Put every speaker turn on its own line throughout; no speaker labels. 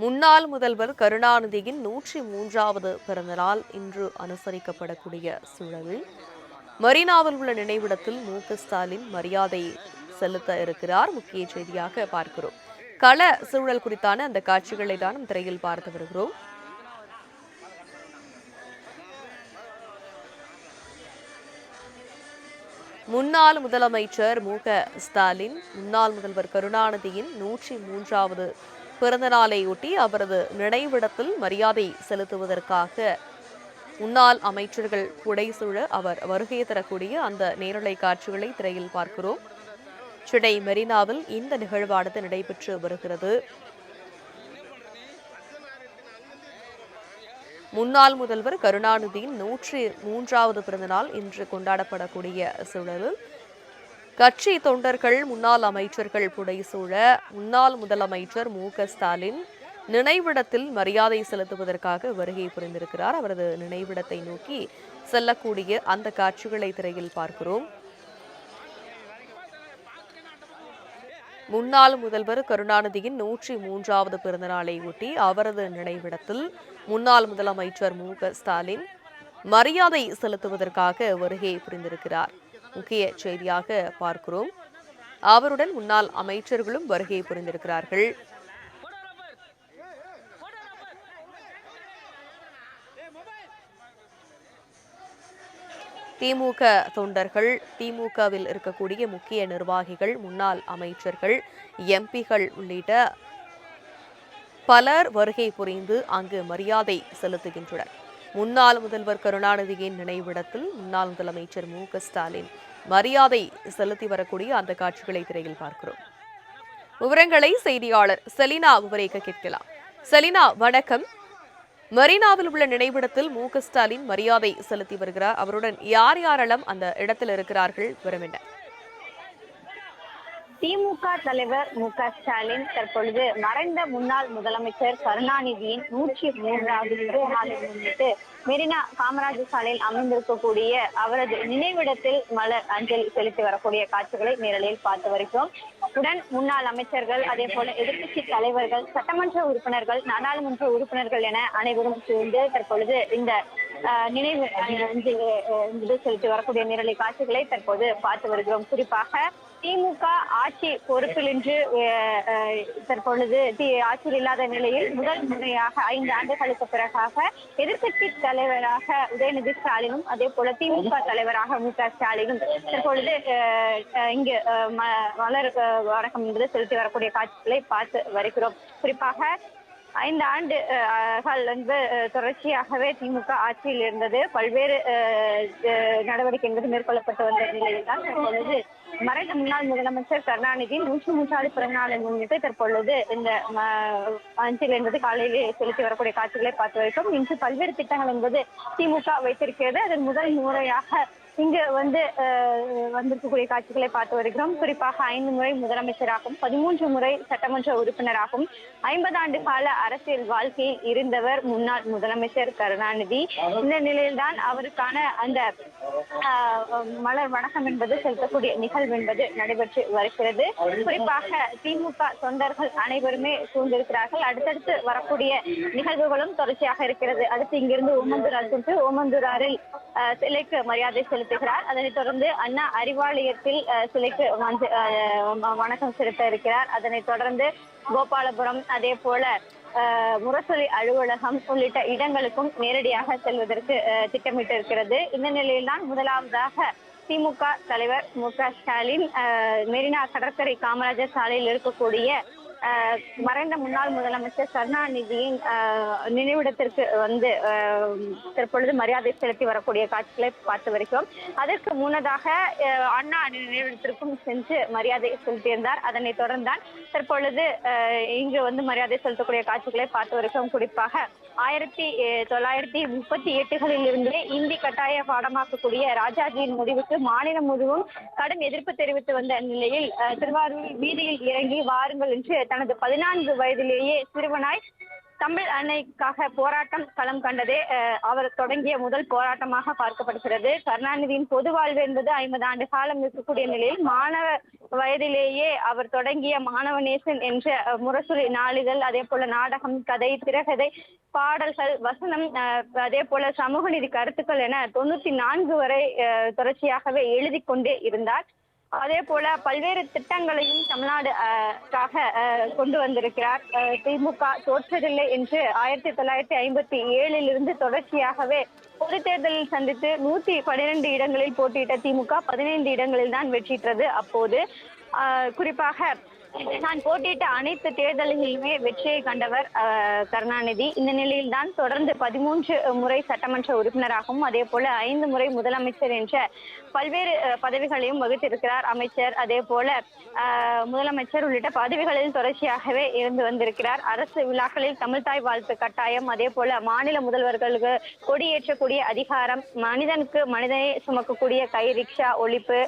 முன்னாள் முதல்வர் கருணாநிதியின் 103வது பிறந்தநாள் இன்று அனுசரிக்கப்படக்கூடிய சூழலில் மெரினாவில் உள்ள நினைவிடத்தில் ஸ்டாலின் மரியாதை செலுத்த இருக்கிறார். முக்கிய செய்தியாக பார்க்கிறோம். கள சூழல் குறித்தான அந்த காட்சிகளை தான் திரையில் பார்த்து வருகிறோம். முன்னாள் முதலமைச்சர் ஸ்டாலின் முன்னாள் முதல்வர் கருணாநிதியின் 103வது பிறந்தநாளையொட்டி அவரது நினைவிடத்தில் மரியாதை செலுத்துவதற்காக முன்னாள் அமைச்சர்கள் புடைசூழ அவர் வருகை தரக்கூடிய அந்த நேரலை காட்சிகளை திரையில் பார்க்கிறோம். சென்னை மெரினாவில் இந்த நிகழ்வானது நடைபெற்று வருகிறது. முன்னாள் முதல்வர் கருணாநிதியின் 103வது பிறந்தநாள் இன்று கொண்டாடப்படக்கூடிய சூழலில் கட்சி தொண்டர்கள், முன்னாள் அமைச்சர்கள் புடைசூழ முன்னாள் முதலமைச்சர் ஸ்டாலின் நினைவிடத்தில் மரியாதை செலுத்துவதற்காக வருகை புரிந்திருக்கிறார். அவரது நினைவிடத்தை நோக்கி செல்லக்கூடிய அந்த காட்சிகளை திரையில் பார்க்கிறோம். முன்னாள் முதல்வர் கருணாநிதியின் 103வது பிறந்தநாளை ஒட்டி அவரது நினைவிடத்தில் முன்னாள் முதலமைச்சர் ஸ்டாலின் மரியாதை செலுத்துவதற்காக வருகை புரிந்திருக்கிறார். முக்கிய செய்தியாக பார்க்கிறோம். அவருடன் முன்னாள் அமைச்சர்களும் வருகை புரிந்திருக்கிறார்கள். திமுக தொண்டர்கள், திமுகவில் இருக்கக்கூடிய முக்கிய நிர்வாகிகள், முன்னாள் அமைச்சர்கள், எம்பிகள் உள்ளிட்ட பலர் வருகை புரிந்து அங்கு மரியாதை செலுத்துகின்றனர். முன்னாள் முதல்வர் கருணாநிதியின் நினைவிடத்தில் முன்னாள் முதலமைச்சர் ஸ்டாலின் மரியாதை செலுத்தி வரக்கூடிய அந்த காட்சிகளை திரையில் பார்க்கிறோம். விவரங்களை செய்தியாளர் செலினா விவரிக்க கேட்கலாம். செலினா, வணக்கம். மெரினாவில் உள்ள நினைவிடத்தில் ஸ்டாலின் மரியாதை செலுத்தி வருகிறார். அவருடன் யார் யாரெல்லாம் அந்த இடத்தில் இருக்கிறார்கள்? விவரம் என்ன?
திமுக தலைவர் ஸ்டாலின் தற்பொழுது மறைந்த முன்னாள் முதலமைச்சர் கருணாநிதியின் 103வது பிறந்தநாளை முன்னிட்டு மெரினா காமராஜர் சாலையில் அமைந்திருக்கக்கூடிய அவரது நினைவிடத்தில் மலர் அஞ்சலி செலுத்தி வரக்கூடிய காட்சிகளை நேரலையில் பார்த்து வருகிறோம். உடன் முன்னாள் அமைச்சர்கள், அதே போல எதிர்க்கட்சி தலைவர்கள், சட்டமன்ற உறுப்பினர்கள், நாடாளுமன்ற உறுப்பினர்கள் என அனைவரும் சேர்ந்து தற்பொழுது இந்த நினைவு அஞ்சலி செலுத்தி வரக்கூடிய நேரலை காட்சிகளை தற்போது பார்த்து வருகிறோம். குறிப்பாக திமுக ஆட்சி பொறுப்பிலின்று தற்பொழுது ஆட்சியில் இல்லாத நிலையில் முதல் முறையாக 5 ஆண்டுகளுக்கு பிறகாக எதிர்கட்சி தலைவராக உதயநிதி ஸ்டாலினும், அதே போல திமுக தலைவராக ஸ்டாலினும் தற்பொழுது இங்கு மலர் வணக்கம் என்பது செலுத்தி வரக்கூடிய காட்சிகளை பார்த்து வருகிறோம். குறிப்பாக 5 ஆண்டுகள் தொடர்ச்சியாகவே திமுக ஆட்சியில் இருந்தது. பல்வேறு நடவடிக்கை என்பது மேற்கொள்ளப்பட்டு வந்த நிலையில் தான் தற்பொழுது மறைந்த முன்னாள் முதலமைச்சர் கருணாநிதி 103வது பிறந்தநாளை முன்னிட்டு தற்பொழுது இந்த அஞ்சலி என்பது காலையிலே செலுத்தி வரக்கூடிய காட்சிகளை பார்த்து வைக்கும். இன்று பல்வேறு திட்டங்கள் என்பது திமுக வைத்திருக்கிறது. அதன் முதல் முறையாக இங்கு வந்திருக்கக்கூடிய காட்சிகளை பார்த்து வருகிறோம். குறிப்பாக 5 முறை முதலமைச்சராகவும், 13 முறை சட்டமன்ற உறுப்பினராகவும், 50 ஆண்டு கால அரசியல் வாழ்க்கையில் இருந்தவர் முன்னாள் முதலமைச்சர் கருணாநிதி. இந்த நிலையில்தான் அவருக்கான அந்த மலர் வணக்கம் என்பது செலுத்தக்கூடிய நிகழ்வு என்பது நடைபெற்று வருகிறது. குறிப்பாக திமுக தொண்டர்கள் அனைவருமே சூழ்ந்திருக்கிறார்கள். அடுத்தடுத்து வரக்கூடிய நிகழ்வுகளும் தொடர்ச்சியாக இருக்கிறது. அடுத்து இங்கிருந்து ஓமந்தூரார் சென்று ஓமந்தூராரில் சிலைக்கு மரியாதை செலுத்துகிறார். அதனைத் தொடர்ந்து அண்ணா அறிவாலயத்தில் சிலைக்கு வணக்கம் செலுத்த இருக்கிறார். அதனைத் தொடர்ந்து கோபாலபுரம், அதே போல முரசொலி அலுவலகம் உள்ளிட்ட இடங்களுக்கும் நேரடியாக செல்வதற்கு திட்டமிட்டு இருக்கிறது. இந்த நிலையில்தான் முதலாவதாக திமுக தலைவர் ஸ்டாலின் மெரினா கடற்கரை காமராஜர் சாலையில் இருக்கக்கூடிய மறைந்த முன்னாள் முதலமைச்சர் கருணாநிதியின் நினைவிடத்திற்கு தற்பொழுது மரியாதை செலுத்தி வரக்கூடிய காட்சிகளை பார்த்து வருகிறோம். அதற்கு முன்னதாக அண்ணா நினைவிடத்திற்கும் சென்று மரியாதை செலுத்தியிருந்தார். அதனைத் தொடர்ந்தான் தற்பொழுது இங்கு மரியாதை செலுத்தக்கூடிய காட்சிகளை பார்த்து வருகிறோம். குறிப்பாக 1938களில் இருந்தே இந்தி கட்டாய பாடமாக்கக்கூடிய ராஜாஜியின் முடிவுக்கு மாநிலம் முழுவதும் கடும் எதிர்ப்பு தெரிவித்து வந்த நிலையில் திருவாரூரில் வீதியில் இறங்கி வாருங்கள் என்று தனது 14 வயதிலேயே சிறுவனாய் தமிழ் அன்னைக்காக போராட்டம் களம் கண்டதே அவர் தொடங்கிய முதல் போராட்டமாக பார்க்கப்படுகிறது. கருணாநிதியின் பொது வாழ்வு என்பது 50 ஆண்டு காலம் இருக்கக்கூடிய நிலையில் மாணவ வயதிலேயே அவர் தொடங்கிய மாணவநேசன் என்ற முரசொலி நாளிதழ், அதே போல நாடகம், கதை, திரைக்கதை, பாடல்கள், வசனம், அதே போல சமூக நீதி கருத்துக்கள் என 94 வரை தொடர்ச்சியாகவே எழுதி கொண்டே இருந்தார். அதே போல பல்வேறு திட்டங்களையும் தமிழ்நாடு கொண்டு வந்திருக்கிறார். திமுக தோற்றதில்லை என்று 1957 தொடர்ச்சியாகவே பொது தேர்தலில் சந்தித்து 112 இடங்களில் போட்டியிட்ட திமுக 15 இடங்களில் தான் வெற்றிட்டது. அப்போது குறிப்பாக நான் போட்டியிட்ட அனைத்து தேர்தல்களிலுமே வெற்றியை கண்டவர் கருணாநிதி. இந்த நிலையில் தான் தொடர்ந்து 13 முறை சட்டமன்ற உறுப்பினராகவும் அதே போல 5 முறை முதலமைச்சர் என்ற பல்வேறு பதவிகளையும் வகித்திருக்கிறார். அமைச்சர், அதே போல முதலமைச்சர் உள்ளிட்ட பதவிகளில் தொடர்ச்சியாகவே இருந்து வந்திருக்கிறார். அரசு விழாக்களில் தமிழ்தாய் வாழ்த்து கட்டாயம், அதே போல மாநில முதல்வர்களுக்கு கொடியேற்றக்கூடிய அதிகாரம், மனிதனுக்கு மனிதனை சுமக்கக்கூடிய கை ரிக்ஷா ஒழிப்பு,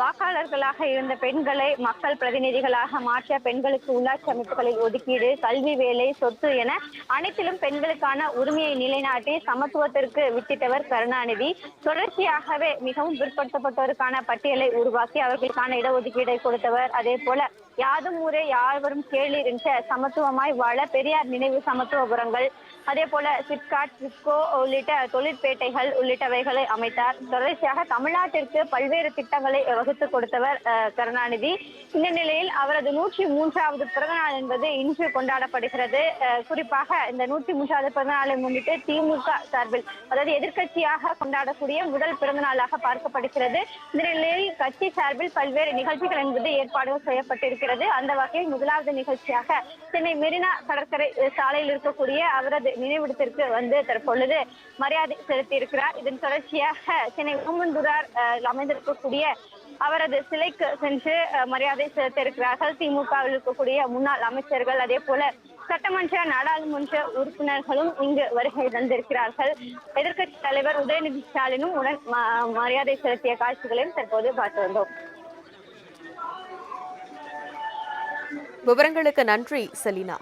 வாக்காளர்களாக இருந்த பெண்களை மக்கள் பிரதிநிதிகளாக மாற்ற பெண்களுக்கு உள்ளாட்சி அமைப்புகளில் ஒதுக்கீடு, கல்வி, வேலை, சொத்து என அனைத்திலும் பெண்களுக்கான உரிமையை நிலைநாட்டி சமத்துவத்திற்கு வித்திட்டவர் கருணாநிதி. தொடர்ச்சியாகவே மிகவும் பிற்படுத்தப்பட்டோருக்கான பட்டியலை உருவாக்கி அவர்களுக்கான இடஒதுக்கீடை கொடுத்தவர். அதே போல யாதும் ஊரே யாவரும் கேளீர் என்ற சமத்துவமாய் வாழ பெரியார் நினைவு சமத்துவபுரங்கள், அதே போல சிப்காட், சிப்கோ உள்ளிட்ட தொழிற்பேட்டைகள் உள்ளிட்டவைகளை அமைத்தார். தொடர்ச்சியாக தமிழ்நாட்டிற்கு பல்வேறு திட்டங்களை வகுத்து கொடுத்தவர் கருணாநிதி. இந்த நிலையில் அவரது 103வது பிறந்தநாள் என்பது இன்று கொண்டாடப்படுகிறது. குறிப்பாக இந்த 103வது பிறந்தநாளை முன்னிட்டு திமுக சார்பில், அதாவது எதிர்கட்சியாக கொண்டாடக்கூடிய முதல் பிறந்தநாளாக பார்க்கப்படுகிறது. இந்த நிலையில் கட்சி சார்பில் பல்வேறு நிகழ்ச்சிகள் என்பது ஏற்பாடுகள் செய்யப்பட்டிருக்கிறது. அந்த வகையில் முதலாவது நிகழ்ச்சியாக சென்னை மெரினா கடற்கரை சாலையில் இருக்கக்கூடிய அவரது நினைவிடத்திற்கு வந்து தற்பொழுது மரியாதை செலுத்தியிருக்கிறார். இதன் தொடர்ச்சியாக சென்னை ஓமந்தூரார் அமைந்திருக்கக்கூடிய அவரது சிலைக்கு சென்று மரியாதை செலுத்த இருக்கிறார்கள். திமுகவில் இருக்கக்கூடிய முன்னாள் அமைச்சர்கள், அதே போல சட்டமன்ற நாடாளுமன்ற உறுப்பினர்களும் இங்கு வருகை தந்திருக்கிறார்கள். எதிர்க்கட்சி தலைவர் உதயநிதி ஸ்டாலினும் உடன் மரியாதை செலுத்திய காட்சிகளையும் தற்போது பார்த்து வந்தோம்.
விவரங்களுக்கு நன்றி செலினா.